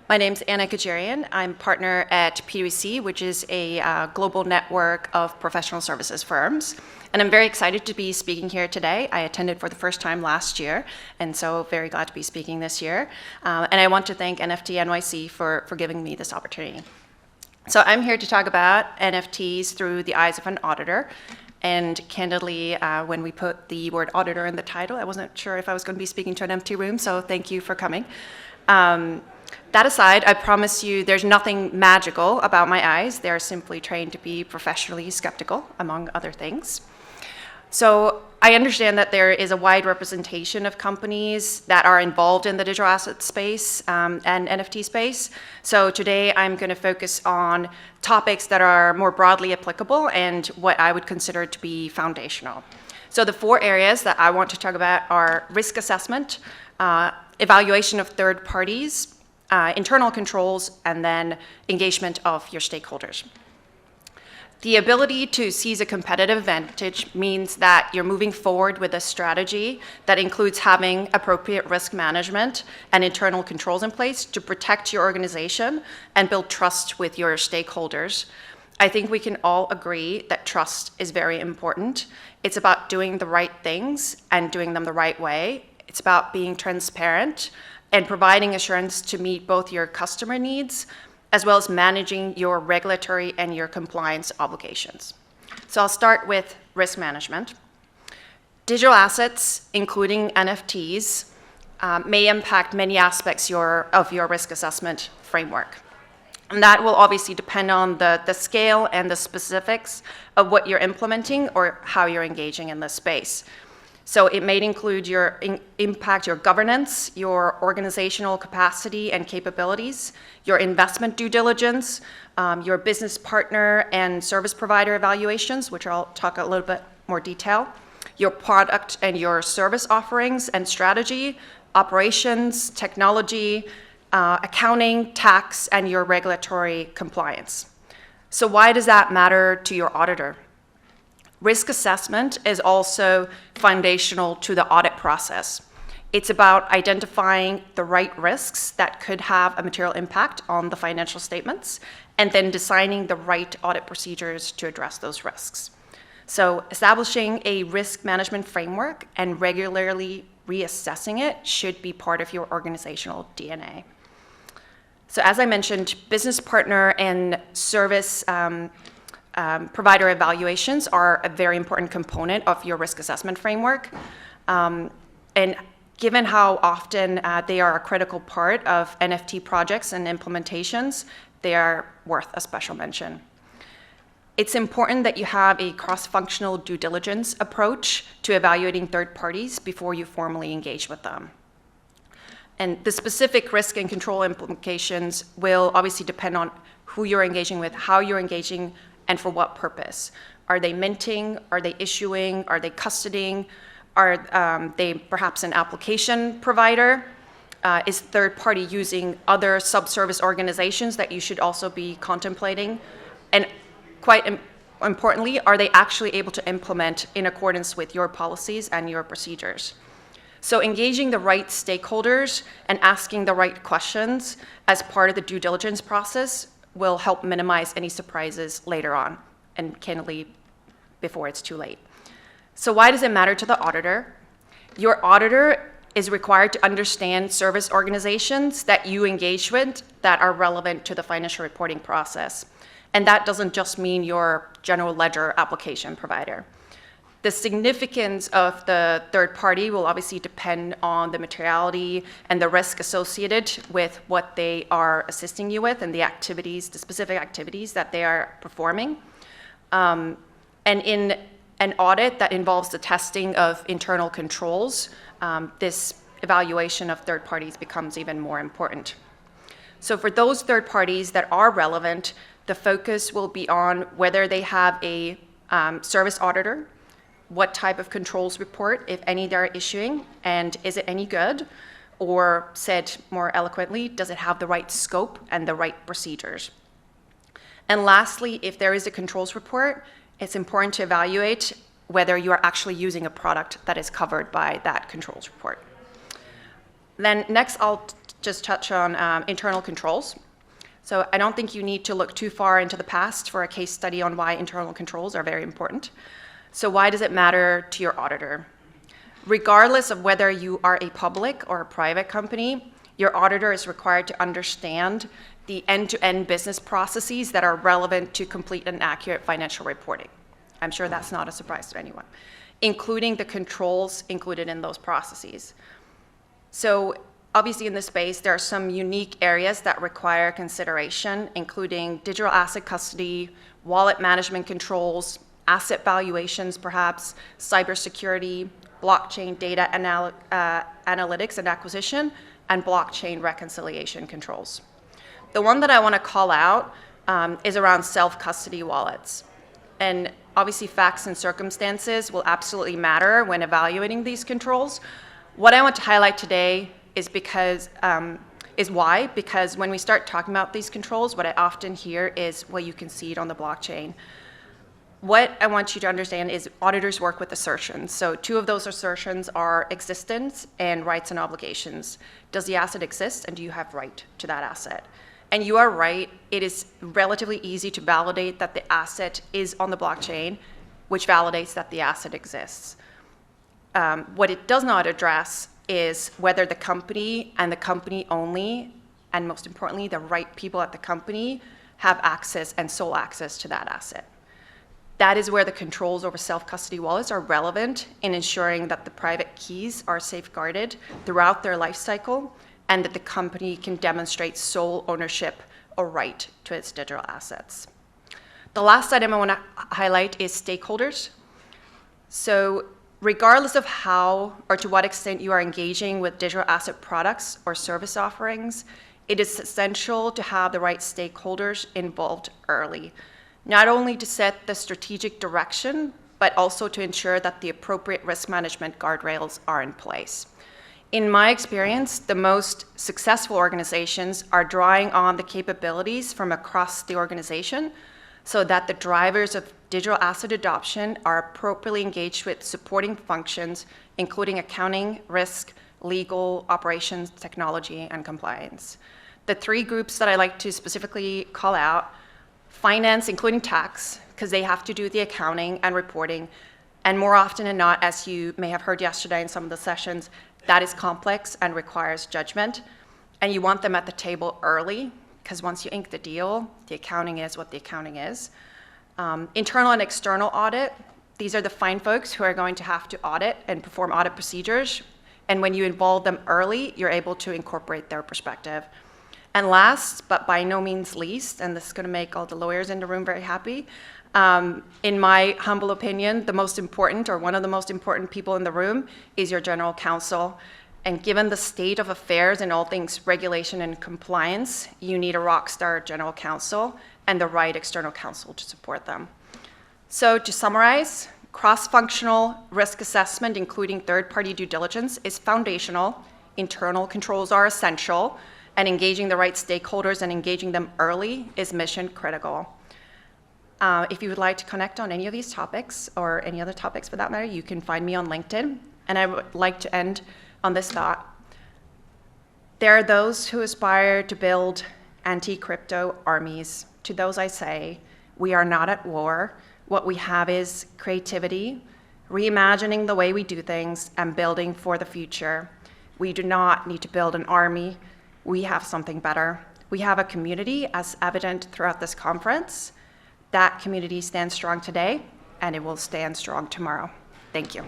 My name's Anna Kajirian. I'm partner at PwC, which is a global network of professional services firms. And I'm very excited to be speaking here today. I attended for the first time last year, and so very glad to be speaking this year. And I want to thank NFT.NYC for giving me this opportunity. So I'm here to talk about NFTs through the eyes of an auditor. And candidly, when we put the word auditor in the title, I wasn't sure if I was going to be speaking to an empty room, so thank you for coming. That aside, I promise you there's nothing magical about my eyes. They're simply trained to be professionally skeptical, among other things. So I understand that there is a wide representation of companies that are involved in the digital asset space and NFT space. So today I'm going to focus on topics that are more broadly applicable and what I would consider to be foundational. So the four areas that I want to talk about are risk assessment, evaluation of third parties, internal controls, and then engagement of your stakeholders. The ability to seize a competitive advantage means that you're moving forward with a strategy that includes having appropriate risk management and internal controls in place to protect your organization and build trust with your stakeholders. I think we can all agree that trust is very important. It's about doing the right things and doing them the right way. It's about being transparent and providing assurance to meet both your customer needs as well as managing your regulatory and your compliance obligations. So I'll start with risk management. Digital assets, including NFTs, may impact many aspects of your risk assessment framework. And that will obviously depend on the scale and the specifics of what you're implementing or how you're engaging in this space. So it may include impact your governance, your organizational capacity and capabilities, your investment due diligence, your business partner and service provider evaluations, which I'll talk a little bit more detail, your product and your service offerings and strategy, operations, technology, accounting, tax, and your regulatory compliance. So why does that matter to your auditor? Risk assessment is also foundational to the audit process. It's about identifying the right risks that could have a material impact on the financial statements, and then designing the right audit procedures to address those risks. So establishing a risk management framework and regularly reassessing it should be part of your organizational DNA. So as I mentioned, business partner and service provider evaluations are a very important component of your risk assessment framework. And given how often they are a critical part of NFT projects and implementations, they are worth a special mention. It's important that you have a cross-functional due diligence approach to evaluating third parties before you formally engage with them. And the specific risk and control implications will obviously depend on who you're engaging with, how you're engaging, and for what purpose. Are they minting? Are they issuing? Are they custodying? Are they perhaps an application provider? Is third party using other subservice organizations that you should also be contemplating? And quite importantly, are they actually able to implement in accordance with your policies and your procedures? So engaging the right stakeholders and asking the right questions as part of the due diligence process will help minimize any surprises later on, and candidly, before it's too late. So why does it matter to the auditor? Your auditor is required to understand service organizations that you engage with that are relevant to the financial reporting process. And that doesn't just mean your general ledger application provider. The significance of the third party will obviously depend on the materiality and the risk associated with what they are assisting you with and the activities, the specific activities that they are performing. And in an audit that involves the testing of internal controls, this evaluation of third parties becomes even more important. So for those third parties that are relevant, the focus will be on whether they have a service auditor, what type of controls report, if any, they're issuing, and is it any good? Or said more eloquently, does it have the right scope and the right procedures? And lastly, if there is a controls report, it's important to evaluate whether you are actually using a product that is covered by that controls report. Then next, I'll just touch on internal controls. So I don't think you need to look too far into the past for a case study on why internal controls are very important. So why does it matter to your auditor? Regardless of whether you are a public or a private company, your auditor is required to understand the end-to-end business processes that are relevant to complete and accurate financial reporting. I'm sure that's not a surprise to anyone, including the controls included in those processes. So obviously in this space, there are some unique areas that require consideration, including digital asset custody, wallet management controls, asset valuations perhaps, cybersecurity, blockchain data analytics and acquisition, and blockchain reconciliation controls. The one that I want to call out is around self-custody wallets. And obviously facts and circumstances will absolutely matter when evaluating these controls. What I want to highlight today is why, because when we start talking about these controls, what I often hear is, well, you can see it on the blockchain. What I want you to understand is auditors work with assertions. So two of those assertions are existence and rights and obligations. Does the asset exist, and do you have right to that asset? And you are right, it is relatively easy to validate that the asset is on the blockchain, which validates that the asset exists. What it does not address is whether the company and the company only, and most importantly, the right people at the company have access and sole access to that asset. That is where the controls over self-custody wallets are relevant in ensuring that the private keys are safeguarded throughout their life cycle and that the company can demonstrate sole ownership or right to its digital assets. The last item I want to highlight is stakeholders. So regardless of how or to what extent you are engaging with digital asset products or service offerings, it is essential to have the right stakeholders involved early, not only to set the strategic direction, but also to ensure that the appropriate risk management guardrails are in place. In my experience, the most successful organizations are drawing on the capabilities from across the organization so that the drivers of digital asset adoption are appropriately engaged with supporting functions, including accounting, risk, legal, operations, technology, and compliance. The three groups that I like to specifically call out: finance, including tax, because they have to do the accounting and reporting, and more often than not, as you may have heard yesterday in some of the sessions, that is complex and requires judgment, and you want them at the table early, because once you ink the deal, the accounting is what the accounting is. Internal and external audit, these are the fine folks who are going to have to audit and perform audit procedures, and when you involve them early, you're able to incorporate their perspective. And last, but by no means least, and this is going to make all the lawyers in the room very happy, in my humble opinion, the most important, or one of the most important people in the room is your general counsel. And given the state of affairs in all things regulation and compliance, you need a rock star general counsel and the right external counsel to support them. So to summarize, cross-functional risk assessment, including third-party due diligence, is foundational. Internal controls are essential, and engaging the right stakeholders and engaging them early is mission critical. If you would like to connect on any of these topics, or any other topics for that matter, you can find me on LinkedIn. And I would like to end on this thought. There are those who aspire to build anti-crypto armies. To those I say, we are not at war. What we have is creativity, reimagining the way we do things, and building for the future. We do not need to build an army. We have something better. We have a community, as evident throughout this conference. That community stands strong today, and it will stand strong tomorrow. Thank you.